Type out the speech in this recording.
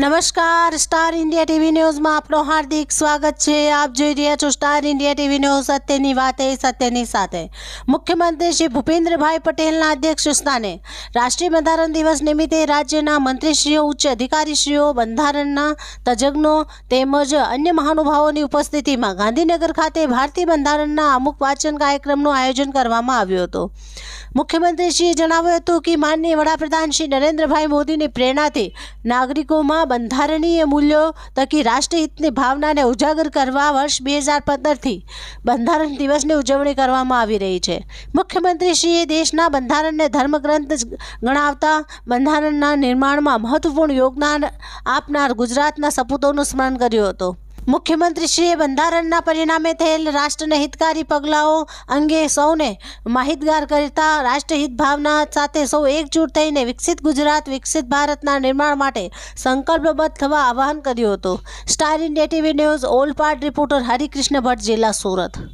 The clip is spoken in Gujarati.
નમસ્કાર, સ્ટાર ઇન્ડિયા ટીવી ન્યૂઝમાં આપનું હાર્દિક સ્વાગત છે। આપ જોઈ રહ્યા છો સ્ટાર ઇન્ડિયા ટીવી ન્યૂઝ, સત્યની વાતે સત્યની સાથે। મુખ્યમંત્રી શ્રી ભૂપેન્દ્રભાઈ પટેલના અધ્યક્ષ સ્થાને રાષ્ટ્રીય બંધારણ દિવસ નિમિત્તે રાજ્યના મંત્રીશ્રીઓ, ઉચ્ચ અધિકારીશ્રીઓ, બંધારણના તજજ્ઞો તેમજ અન્ય મહાનુભાવોની ઉપસ્થિતિમાં ગાંધીનગર ખાતે ભારતીય બંધારણના અમુક વાંચન કાર્યક્રમનું આયોજન કરવામાં આવ્યું હતું। મુખ્યમંત્રીશ્રીએ જણાવ્યું હતું કે માનનીય વડાપ્રધાન શ્રી નરેન્દ્રભાઈ મોદીની પ્રેરણાથી નાગરિકોમાં બંધારણીય મૂલ્યો થકી રાષ્ટ્રહિતની ભાવનાને ઉજાગર કરવા વર્ષ 2015થી બંધારણ દિવસની ઉજવણી કરવામાં આવી રહી છે। મુખ્યમંત્રીશ્રીએ દેશના બંધારણને ધર્મગ્રંથ ગણાવતા બંધારણના નિર્માણમાં મહત્વપૂર્ણ યોગદાન આપનાર ગુજરાતના સપૂતોનું સ્મરણ કર્યું હતું। મુખ્યમંત્રીશ્રીએ બંધારણના પરિણામે થયેલ રાષ્ટ્રને હિતકારી પગલાઓ અંગે સૌને માહિતગાર કરતા રાષ્ટ્રહિત ભાવના સાથે સૌ એકજૂટ થઈને વિકસિત ગુજરાત, વિકસિત ભારતના નિર્માણ માટે સંકલ્પબદ્ધ થવા આહવાન કર્યું હતું। Star India TV news Olpad reporter Harikrishna Bhatt, જિલ્લા સુરત।